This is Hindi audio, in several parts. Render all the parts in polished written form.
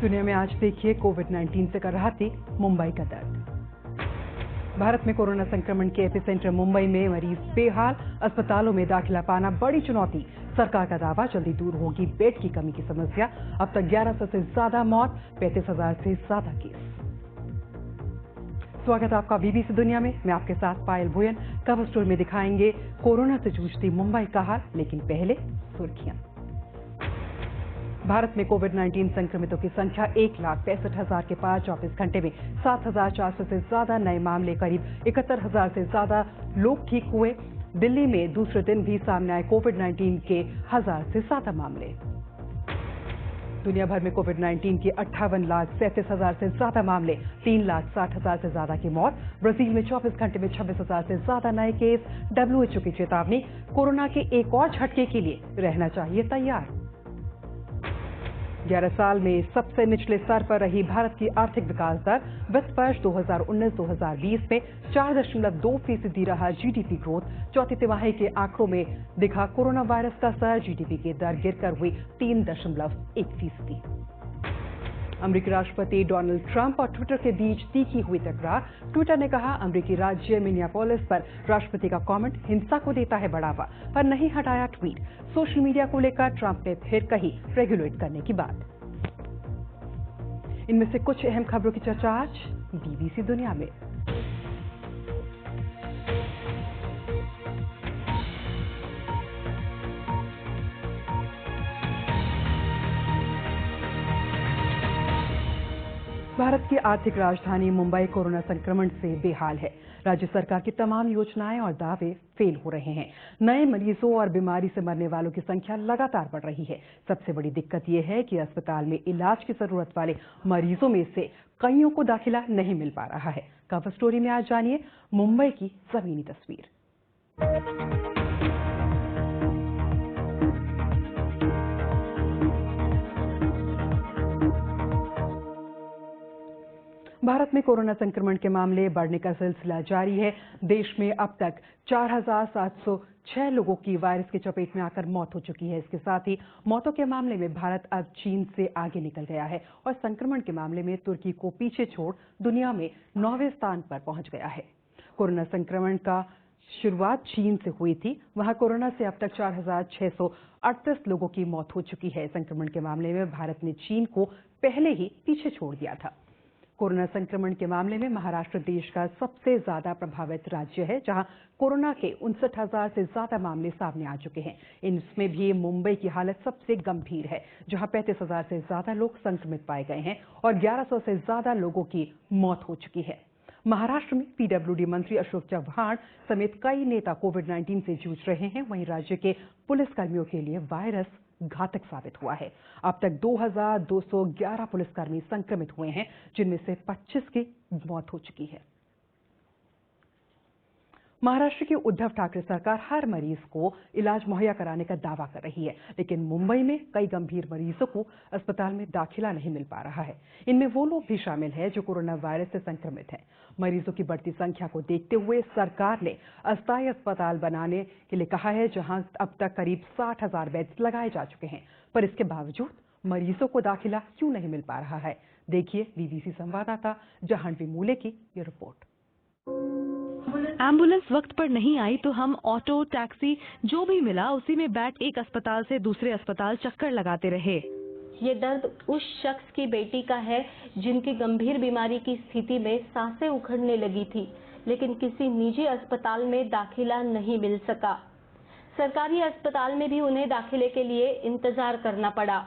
दुनिया में आज देखिए कोविड-19 से कर रहा थी मुंबई का दर्द। भारत में कोरोना संक्रमण के एपिसेंटर मुंबई में मरीज बेहाल, अस्पतालों में दाखिला पाना बड़ी चुनौती। सरकार का दावा जल्दी दूर होगी बेड की कमी की समस्या। अब तक 1100 से ज्यादा मौत, 35,000 से ज्यादा केस। स्वागत है आपका बीबीसी दुनिया में। मैं आपके साथ पायल भुयन। कवर स्टोरी में दिखाएंगे कोरोना से जूझती मुंबई का हाल, लेकिन पहले सुर्खियां। भारत में कोविड-19 संक्रमितों की संख्या 1,65,000 के पार। 24 घंटे में 7,400 से ज्यादा नए मामले, करीब 71,000 से ज्यादा लोग ठीक हुए। दिल्ली में दूसरे दिन भी सामने आए कोविड-19 के 1,000 से ज्यादा मामले। दुनिया भर में कोविड-19 के 58,37,000 से ज्यादा मामले, 3,60,000 से ज्यादा की मौत। ब्राजील में 24 घंटे में 26,000 से ज्यादा नए केस। WHO की चेतावनी, कोरोना के एक और झटके के लिए रहना चाहिए तैयार। 11 साल में सबसे निचले स्तर पर रही भारत की आर्थिक विकास दर। वित्त वर्ष 2019-2020 में 4.2% रहा जीडीपी ग्रोथ। चौथी तिमाही के आंकड़ों में दिखा कोरोना वायरस का असर। जीडीपी की दर गिरकर हुई 3.1%। अमेरिकी राष्ट्रपति डोनाल्ड ट्रंप और ट्विटर के बीच तीखी हुई तकरार। ट्विटर ने कहा, अमेरिकी राज्य मिनियापोलिस पर राष्ट्रपति का कमेंट हिंसा को देता है बढ़ावा, पर नहीं हटाया ट्वीट। सोशल मीडिया को लेकर ट्रंप ने फिर कही रेगुलेट करने की बात। इनमें से कुछ अहम खबरों की चर्चा आज बीबीसी दुनिया में। भारत की आर्थिक राजधानी मुंबई कोरोना संक्रमण से बेहाल है। राज्य सरकार की तमाम योजनाएं और दावे फेल हो रहे हैं। नए मरीजों और बीमारी से मरने वालों की संख्या लगातार बढ़ रही है। सबसे बड़ी दिक्कत यह है कि अस्पताल में इलाज की जरूरत वाले मरीजों में से कईयों को दाखिला नहीं मिल पा रहा है। कवर स्टोरी में आज जानिए मुंबई की जमीनी तस्वीर। भारत में कोरोना संक्रमण के मामले बढ़ने का सिलसिला जारी है। देश में अब तक 4,706 लोगों की वायरस की चपेट में आकर मौत हो चुकी है। इसके साथ ही मौतों के मामले में भारत अब चीन से आगे निकल गया है और संक्रमण के मामले में तुर्की को पीछे छोड़ दुनिया में 9वें स्थान पर पहुंच गया है। कोरोना संक्रमण का शुरुआत चीन से हुई थी। वहां कोरोना से अब तक 4,638 लोगों की मौत हो चुकी है। संक्रमण के मामले में भारत ने चीन को पहले ही पीछे छोड़ दिया था। कोरोना संक्रमण के मामले में महाराष्ट्र देश का सबसे ज्यादा प्रभावित राज्य है, जहां कोरोना के 59,000 से ज्यादा मामले सामने आ चुके हैं। इनमें भी मुंबई की हालत सबसे गंभीर है, जहां 35,000 से ज्यादा लोग संक्रमित पाए गए हैं और 1100 से ज्यादा लोगों की मौत हो चुकी है। महाराष्ट्र में पीडब्ल्यूडी मंत्री अशोक चव्हाण समेत कई नेता कोविड-19 से जूझ रहे हैं। वहीं राज्य के पुलिसकर्मियों के लिए वायरस घातक साबित हुआ है। अब तक 2,211 पुलिसकर्मी संक्रमित हुए हैं, जिनमें से 25 की मौत हो चुकी है। महाराष्ट्र की उद्धव ठाकरे सरकार हर मरीज को इलाज मुहैया कराने का दावा कर रही है, लेकिन मुंबई में कई गंभीर मरीजों को अस्पताल में दाखिला नहीं मिल पा रहा है। इनमें वो लोग भी शामिल हैं जो कोरोना वायरस से संक्रमित हैं। मरीजों की बढ़ती संख्या को देखते हुए सरकार ने अस्थायी अस्पताल बनाने के लिए कहा है, जहां अब तक करीब 60,000 बेड्स लगाए जा चुके हैं। पर इसके बावजूद मरीजों को दाखिला क्यों नहीं मिल पा रहा है? देखिए बीबीसी संवाददाता जाह्नवी मूले की ये रिपोर्ट। एम्बुलेंस वक्त पर नहीं आई तो हम ऑटो, टैक्सी जो भी मिला उसी में बैठ एक अस्पताल से दूसरे अस्पताल चक्कर लगाते रहे। ये दर्द उस शख्स की बेटी का है जिनकी गंभीर बीमारी की स्थिति में सांसें उखड़ने लगी थी, लेकिन किसी निजी अस्पताल में दाखिला नहीं मिल सका। सरकारी अस्पताल में भी उन्हें दाखिले के लिए इंतजार करना पड़ा।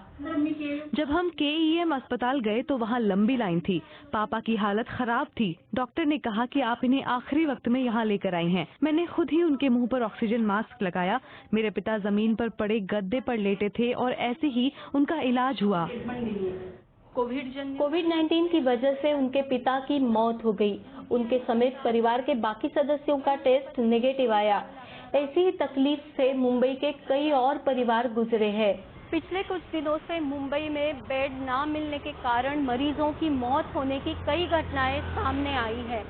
जब हम KEM अस्पताल गए तो वहाँ लंबी लाइन थी। पापा की हालत खराब थी। डॉक्टर ने कहा कि आप इन्हें आखिरी वक्त में यहाँ लेकर आई हैं। मैंने खुद ही उनके मुंह पर ऑक्सीजन मास्क लगाया। मेरे पिता जमीन पर पड़े गद्दे पर लेटे थे और ऐसे ही उनका इलाज हुआ। कोविड-19 की वजह से उनके पिता की मौत हो गई। उनके समेत परिवार के बाकी सदस्यों का टेस्ट नेगेटिव आया। ऐसी ही तकलीफ से मुंबई के कई और परिवार गुजरे हैं। पिछले कुछ दिनों से मुंबई में बेड ना मिलने के कारण मरीजों की मौत होने की कई घटनाएं सामने आई है,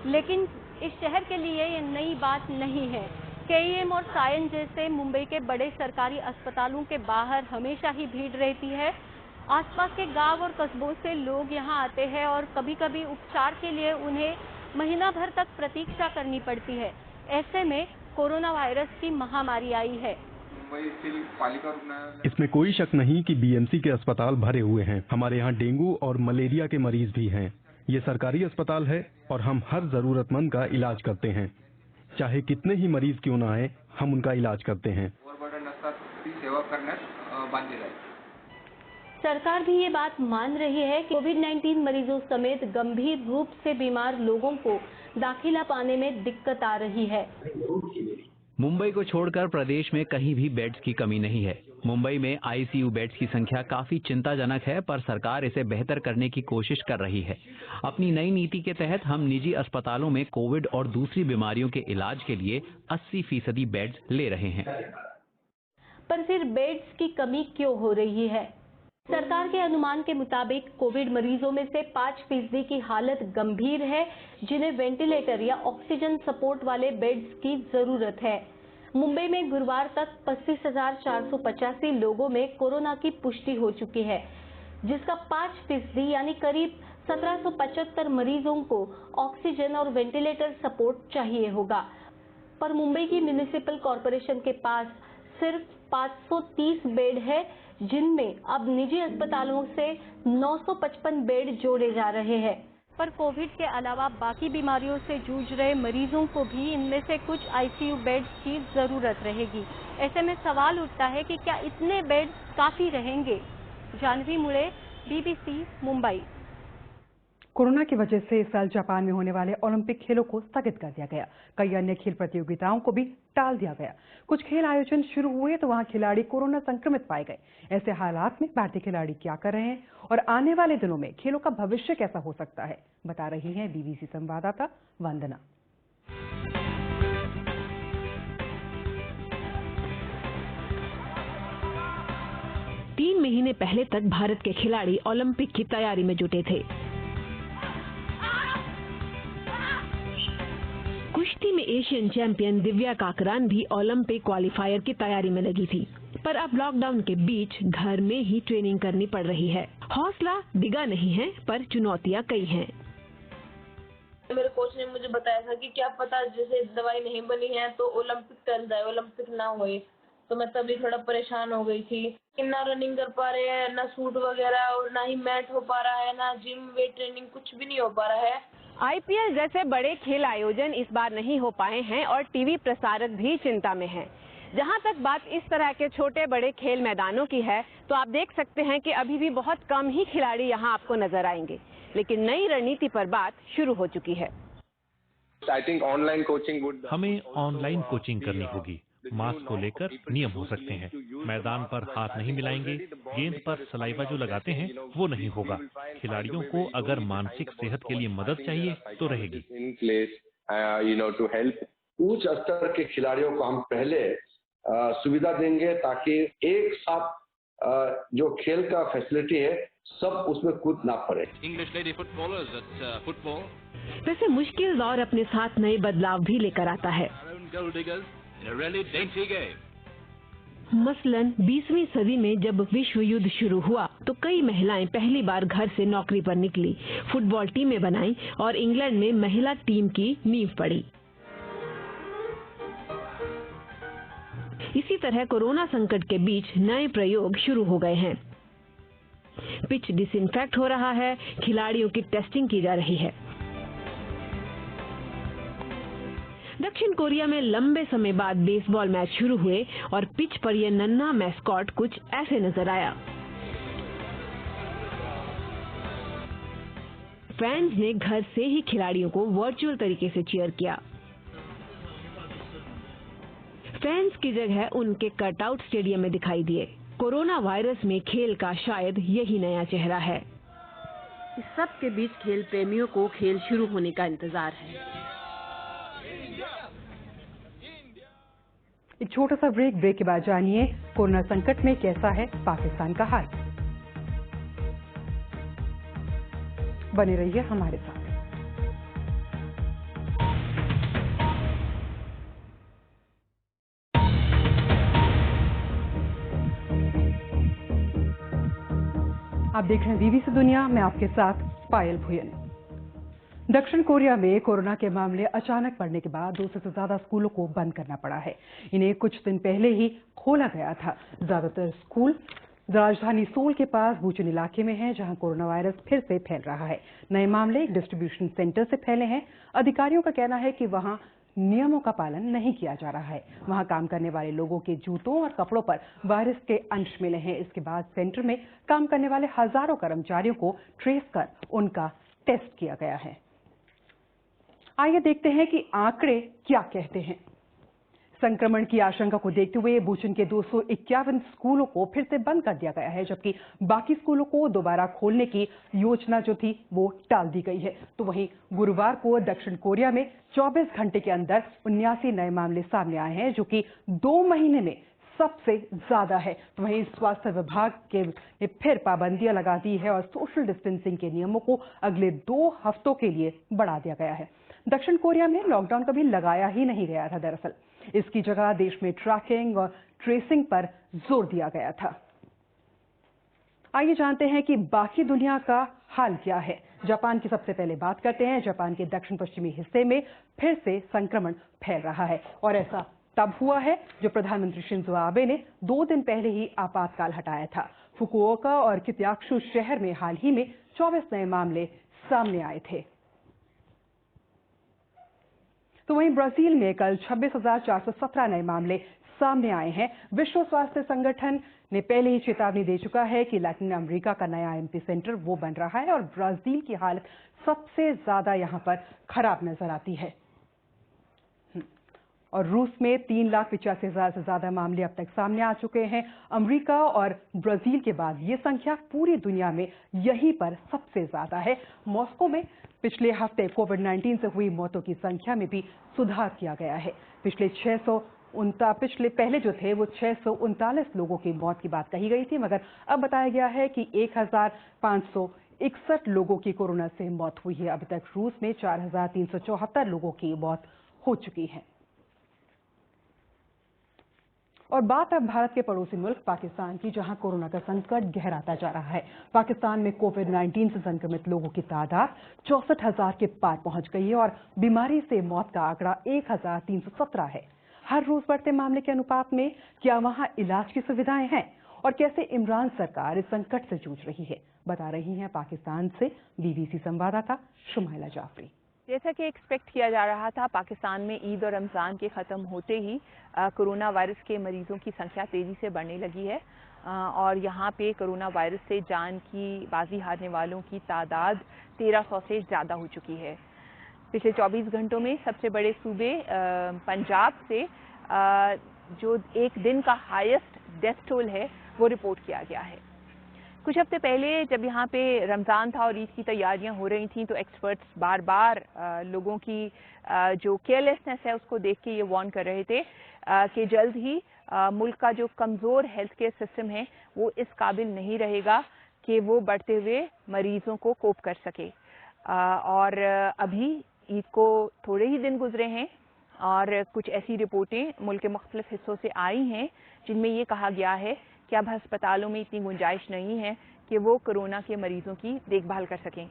लेकिन इस शहर के लिए ये नई बात नहीं है। केईएम और सायन जैसे मुंबई के बड़े सरकारी अस्पतालों के बाहर हमेशा ही भीड़ रहती है। आसपास के गांव और कस्बों से लोग यहां आते हैं और कभी-कभी उपचार के लिए उन्हें महीना भर तक प्रतीक्षा करनी पड़ती है। ऐसे में कोरोना वायरस की महामारी आई है। इसमें कोई शक नहीं कि बीएमसी के अस्पताल भरे हुए हैं। हमारे यहाँ डेंगू और मलेरिया के मरीज भी हैं। ये सरकारी अस्पताल है और हम हर जरूरतमंद का इलाज करते हैं। चाहे कितने ही मरीज क्यों ना आए, हम उनका इलाज करते हैं। सरकार भी ये बात मान रही है कि कोविड-19 मरीजों समेत गंभीर रूप से बीमार लोगों को दाखिला पाने में दिक्कत आ रही है। मुंबई को छोड़कर प्रदेश में कहीं भी बेड्स की कमी नहीं है। मुंबई में आईसीयू बेड्स की संख्या काफी चिंताजनक है, पर सरकार इसे बेहतर करने की कोशिश कर रही है। अपनी नई नीति के तहत हम निजी अस्पतालों में कोविड और दूसरी बीमारियों के इलाज के लिए 80% बेड्स ले रहे हैं। पर फिर बेड्स की कमी क्यों हो रही है? सरकार के अनुमान के मुताबिक कोविड मरीजों में से 5% की हालत गंभीर है, जिन्हें वेंटिलेटर या ऑक्सीजन सपोर्ट वाले बेड्स की जरूरत है। मुंबई में गुरुवार तक 25,485 लोगों में कोरोना की पुष्टि हो चुकी है, जिसका 5% यानी करीब 1775 मरीजों को ऑक्सीजन और वेंटिलेटर सपोर्ट चाहिए होगा। पर मुंबई की म्युनिसिपल कॉरपोरेशन के पास सिर्फ 530 बेड है, जिनमें अब निजी अस्पतालों से 955 बेड जोड़े जा रहे हैं। पर कोविड के अलावा बाकी बीमारियों से जूझ रहे मरीजों को भी इनमें से कुछ आईसीयू बेड्स की जरूरत रहेगी। ऐसे में सवाल उठता है कि क्या इतने बेड्स काफी रहेंगे? जानवी मुड़े, बीबीसी मुंबई। कोरोना की वजह से इस साल जापान में होने वाले ओलंपिक खेलों को स्थगित कर दिया गया। कई अन्य खेल प्रतियोगिताओं को भी टाल दिया गया। कुछ खेल आयोजन शुरू हुए तो वहां खिलाड़ी कोरोना संक्रमित पाए गए। ऐसे हालात में भारतीय खिलाड़ी क्या कर रहे हैं और आने वाले दिनों में खेलों का भविष्य कैसा हो सकता है, बता रही हैं बीबीसी संवाददाता वंदना। तीन महीने पहले तक भारत के खिलाड़ी ओलंपिक की तैयारी में जुटे थे। कुश्ती में एशियन चैंपियन दिव्या काकरान भी ओलंपिक क्वालिफायर की तैयारी में लगी थी, पर अब लॉकडाउन के बीच घर में ही ट्रेनिंग करनी पड़ रही है। हौसला डिगा नहीं है, पर चुनौतियां कई हैं। मेरे कोच ने मुझे बताया था कि क्या पता जैसे दवाई नहीं बनी है तो ओलंपिक टल जाए, ओलंपिक ना होए, तो मैं तभी थोड़ा परेशान हो गई थी। ना रनिंग कर पा रहे हैं, ना सूट वगैरह, और ना ही मैट हो पा रहा है, ना जिम वेट ट्रेनिंग, कुछ भी नहीं हो पा रहा है। आईपीएल जैसे बड़े खेल आयोजन इस बार नहीं हो पाए हैं और टीवी प्रसारक भी चिंता में हैं। जहां तक बात इस तरह के छोटे बड़े खेल मैदानों की है, तो आप देख सकते हैं कि अभी भी बहुत कम ही खिलाड़ी यहां आपको नजर आएंगे, लेकिन नई रणनीति पर बात शुरू हो चुकी है। हमें ऑनलाइन कोचिंग करनी होगी। मास्क को लेकर नियम हो सकते हैं। मैदान पर हाथ नहीं मिलाएंगे, गेंद पर सलाइवा जो लगाते हैं वो नहीं होगा। खिलाड़ियों को अगर मानसिक सेहत के लिए मदद चाहिए तो रहेगी। उच्च स्तर के खिलाड़ियों को हम पहले सुविधा देंगे ताकि एक साथ जो खेल का फैसिलिटी है सब उसमें कूद ना पड़े। वैसे मुश्किल दौर अपने साथ नए बदलाव भी लेकर आता है। मसलन 20वीं सदी में जब विश्व युद्ध शुरू हुआ तो कई महिलाएं पहली बार घर से नौकरी पर निकली, फुटबॉल टीमें बनाई और इंग्लैंड में महिला टीम की नींव पड़ी। इसी तरह कोरोना संकट के बीच नए प्रयोग शुरू हो गए हैं। पिच डिसइंफेक्ट हो रहा है, खिलाड़ियों की टेस्टिंग की जा रही है। दक्षिण कोरिया में लंबे समय बाद बेसबॉल मैच शुरू हुए और पिच पर यह नन्हा मैस्कॉट कुछ ऐसे नजर आया। फैंस ने घर से ही खिलाड़ियों को वर्चुअल तरीके से चीयर किया। फैंस की जगह उनके कटआउट स्टेडियम में दिखाई दिए। कोरोना वायरस में खेल का शायद यही नया चेहरा है। इस सब के बीच खेल प्रेमियों को खेल शुरू होने का इंतजार है। एक छोटा सा ब्रेक के बाद जानिए कोरोना संकट में कैसा है पाकिस्तान का हाल। बने रहिए हमारे साथ। आप देख रहे हैं बीबीसी दुनिया में आपके साथ पायल भुयन। दक्षिण कोरिया में कोरोना के मामले अचानक बढ़ने के बाद 200 से ज्यादा स्कूलों को बंद करना पड़ा है। इन्हें कुछ दिन पहले ही खोला गया था। ज्यादातर स्कूल राजधानी सोल के पास बुचुन इलाके में हैं, जहां कोरोना वायरस फिर से फैल रहा है। नए मामले एक डिस्ट्रीब्यूशन सेंटर से फैले हैं। अधिकारियों का कहना है कि वहां नियमों का पालन नहीं किया जा रहा है। वहां काम करने वाले लोगों के जूतों और कपड़ों पर वायरस के अंश मिले हैं। इसके बाद सेंटर में काम करने वाले हजारों कर्मचारियों को ट्रेस कर उनका टेस्ट किया गया है। आइए देखते हैं कि आंकड़े क्या कहते हैं। संक्रमण की आशंका को देखते हुए बुचुन के 251 स्कूलों को फिर से बंद कर दिया गया है, जबकि बाकी स्कूलों को दोबारा खोलने की योजना जो थी वो टाल दी गई है। तो वहीं गुरुवार को दक्षिण कोरिया में 24 घंटे के अंदर 79 नए मामले सामने आए हैं, जो कि 2 महीने में सबसे ज्यादा है। तो वहीं स्वास्थ्य विभाग ने फिर पाबंदियां लगा दी है और सोशल डिस्टेंसिंग के नियमों को अगले 2 हफ्तों के लिए बढ़ा दिया गया है। दक्षिण कोरिया में लॉकडाउन कभी लगाया ही नहीं गया था। दरअसल इसकी जगह देश में ट्रैकिंग और ट्रेसिंग पर जोर दिया गया था। आइए जानते हैं कि बाकी दुनिया का हाल क्या है। जापान की सबसे पहले बात करते हैं। जापान के दक्षिण पश्चिमी हिस्से में फिर से संक्रमण फैल रहा है और ऐसा तब हुआ है जब प्रधानमंत्री शिंजो आबे ने 2 दिन पहले ही आपातकाल हटाया था। फुकुओका और कित्याक्सु शहर में हाल ही में 24 नए मामले सामने आए थे। तो वहीं ब्राजील में कल 26,417 नए मामले सामने आए हैं। विश्व स्वास्थ्य संगठन ने पहले ही चेतावनी दे चुका है कि लैटिन अमेरिका का नया एमपी सेंटर वो बन रहा है और ब्राजील की हालत सबसे ज्यादा यहां पर खराब नजर आती है। और रूस में 3,85,000 से ज्यादा मामले अब तक सामने आ चुके हैं। अमेरिका और ब्राजील के बाद ये संख्या पूरी दुनिया में यहीं पर सबसे ज्यादा है। मॉस्को में पिछले हफ्ते कोविड-19 से हुई मौतों की संख्या में भी सुधार किया गया है। पहले जो थे वो 639 लोगों की मौत की बात कही गई थी, मगर अब बताया गया है कि 1,561 लोगों की कोरोना से मौत हुई है। अभी तक रूस में 4,374 लोगों की मौत हो चुकी है। और बात अब भारत के पड़ोसी मुल्क पाकिस्तान की, जहां कोरोना का संकट गहराता जा रहा है। पाकिस्तान में कोविड-19 से संक्रमित लोगों की तादाद 64,000 के पार पहुंच गई है और बीमारी से मौत का आंकड़ा 1,317 है। हर रोज बढ़ते मामले के अनुपात में क्या वहां इलाज की सुविधाएं हैं और कैसे इमरान सरकार इस संकट से जूझ रही है, बता रही हैं पाकिस्तान से बीबीसी संवाददाता शुमाइला जाफरी। जैसा कि एक्सपेक्ट किया जा रहा था, पाकिस्तान में ईद और रमज़ान के ख़त्म होते ही कोरोना वायरस के मरीजों की संख्या तेज़ी से बढ़ने लगी है और यहाँ पे कोरोना वायरस से जान की बाजी हारने वालों की तादाद 1300 से ज़्यादा हो चुकी है। पिछले 24 घंटों में सबसे बड़े सूबे पंजाब से जो एक दिन का हाईएस्ट डेथ टोल है वो रिपोर्ट किया गया है। कुछ हफ्ते पहले जब यहाँ पे रमज़ान था और ईद की तैयारियां हो रही थी, तो एक्सपर्ट्स बार बार लोगों की जो केयरलेसनेस है उसको देख के ये वार्न कर रहे थे कि जल्द ही मुल्क का जो कमज़ोर हेल्थ केयर सिस्टम है वो इस काबिल नहीं रहेगा कि वो बढ़ते हुए मरीजों को कोप कर सके। और अभी ईद को थोड़े ही दिन गुजरे हैं और कुछ ऐसी रिपोर्टें मुल्क के मुख्तलिफ हिस्सों से आई हैं जिनमें ये कहा गया है कि अब अस्पतालों में इतनी गुंजाइश नहीं है कि वो कोरोना के मरीजों की देखभाल कर सकें।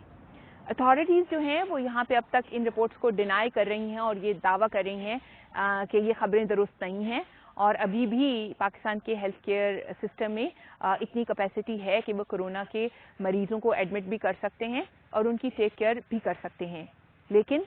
अथॉरिटीज़ जो हैं वो यहाँ पे अब तक इन रिपोर्ट्स को डिनाई कर रही हैं और ये दावा कर रही हैं कि ये खबरें दुरुस्त नहीं हैं और अभी भी पाकिस्तान के हेल्थ केयर सिस्टम में इतनी कैपेसिटी है कि वो कोरोना के मरीजों को एडमिट भी कर सकते हैं और उनकी टेक केयर भी कर सकते हैं। लेकिन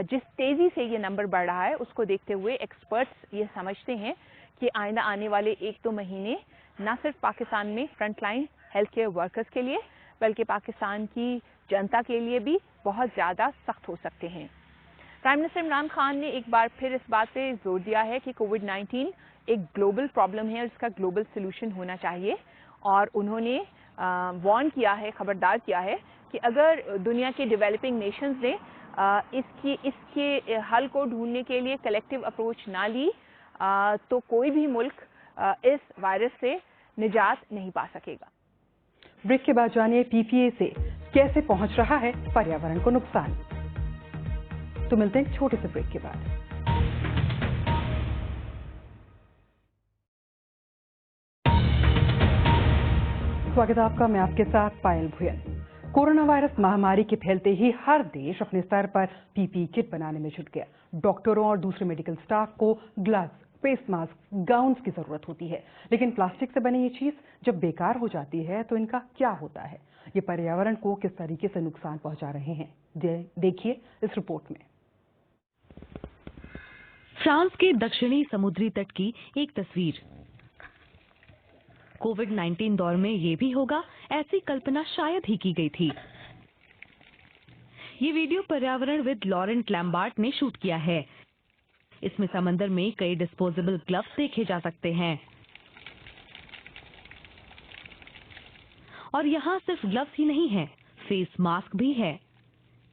जिस तेज़ी से ये नंबर बढ़ रहा है उसको देखते हुए एक्सपर्ट्स ये समझते हैं कि आइंदा आने वाले 1-2 महीने न सिर्फ पाकिस्तान में फ्रंटलाइन हेल्थ केयर वर्कर्स के लिए बल्कि पाकिस्तान की जनता के लिए भी बहुत ज़्यादा सख्त हो सकते हैं। प्राइम मिनिस्टर इमरान खान ने एक बार फिर इस बात पे जोर दिया है कि कोविड-19 एक ग्लोबल प्रॉब्लम है और इसका ग्लोबल सोल्यूशन होना चाहिए और उन्होंने वार्न किया है, खबरदार किया है कि अगर दुनिया के डेवलपिंग नेशंस ने इसके हल को ढूंढने के लिए कलेक्टिव अप्रोच ना ली तो कोई भी मुल्क इस वायरस से निजात नहीं पा सकेगा। ब्रेक के बाद जानिए पीपीए से कैसे पहुंच रहा है पर्यावरण को नुकसान। तो मिलते हैं छोटे से ब्रेक के बाद। स्वागत है आपका, मैं आपके साथ पायल भुयन। कोरोना वायरस महामारी के फैलते ही हर देश अपने स्तर पर पीपीई किट बनाने में जुट गया। डॉक्टरों और दूसरे मेडिकल स्टाफ को ग्लव्स, फेस मास्क, गाउन्स की जरूरत होती है, लेकिन प्लास्टिक से बनी ये चीज जब बेकार हो जाती है तो इनका क्या होता है? ये पर्यावरण को किस तरीके से नुकसान पहुंचा रहे हैं, देखिए इस रिपोर्ट में। फ्रांस के दक्षिणी समुद्री तट की एक तस्वीर। कोविड-19 दौर में ये भी होगा, ऐसी कल्पना शायद ही की गई थी। ये वीडियो पर्यावरणविद लॉरेंट लैम्बार्ट ने शूट किया है। इसमें समंदर में कई डिस्पोजेबल ग्लव्स देखे जा सकते हैं। और यहाँ सिर्फ ग्लव्स ही नहीं है, फेस मास्क भी है।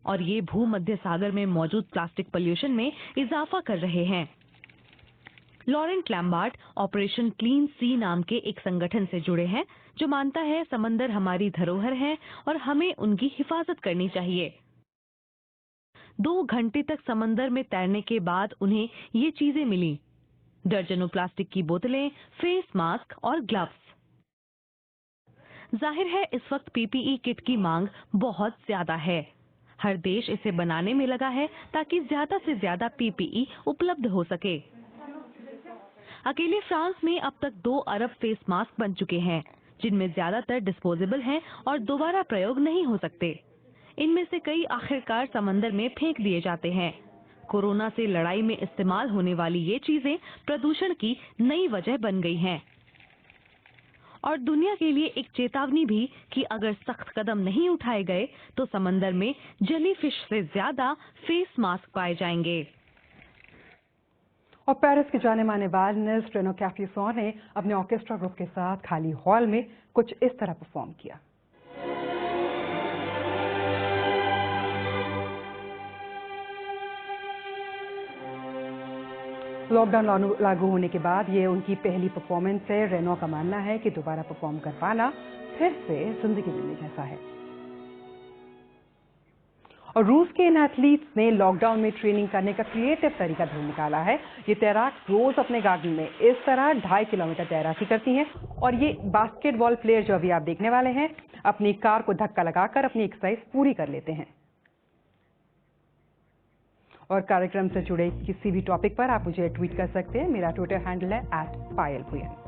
और ये भूमध्य सागर में मौजूद प्लास्टिक पॉल्यूशन में इजाफा कर रहे हैं। लॉरेंट लैम्बार्ट ऑपरेशन क्लीन सी नाम के एक संगठन से जुड़े हैं, जो मानता है समंदर हमारी धरोहर है और हमें उनकी हिफाजत करनी चाहिए। 2 घंटे तक समंदर में तैरने के बाद उन्हें ये चीजें मिली: दर्जनों प्लास्टिक की बोतलें, फेस मास्क और ग्लव्स। जाहिर है इस वक्त पीपीई किट की मांग बहुत ज्यादा है। हर देश इसे बनाने में लगा है ताकि ज्यादा से ज्यादा पीपीई उपलब्ध हो सके। अकेले फ्रांस में अब तक 2 अरब फेस मास्क बन चुके हैं, जिनमें ज्यादातर डिस्पोजेबल हैं और दोबारा प्रयोग नहीं हो सकते। इनमें से कई आखिरकार समंदर में फेंक दिए जाते हैं। कोरोना से लड़ाई में इस्तेमाल होने वाली ये चीजें प्रदूषण की नई वजह बन गई हैं। और दुनिया के लिए एक चेतावनी भी कि अगर सख्त कदम नहीं उठाए गए तो समंदर में जेलीफिश से ज्यादा फेस मास्क पाए जाएंगे। और पेरिस के जाने माने वायलिनिस्ट रेनो कैप्यूसॉन ने अपने ऑर्केस्ट्रा ग्रुप के साथ खाली हॉल में कुछ इस तरह परफॉर्म किया। लॉकडाउन लागू होने के बाद ये उनकी पहली परफॉर्मेंस है। रेनो का मानना है कि दोबारा परफॉर्म कर पाना फिर से जिंदगी मिलने जैसा है। और रूस के इन एथलीट्स ने लॉकडाउन में ट्रेनिंग करने का क्रिएटिव तरीका ढूंढ निकाला है। ये तैराक रोज अपने गार्डन में इस तरह 2.5 किलोमीटर तैराकी करती हैं। और ये बास्केटबॉल प्लेयर जो अभी आप देखने वाले हैं, अपनी कार को धक्का लगाकर अपनी एक्सरसाइज पूरी कर लेते हैं। और कार्यक्रम से जुड़े किसी भी टॉपिक पर आप मुझे ट्वीट कर सकते हैं। मेरा ट्विटर हैंडल है @पायल भुयन।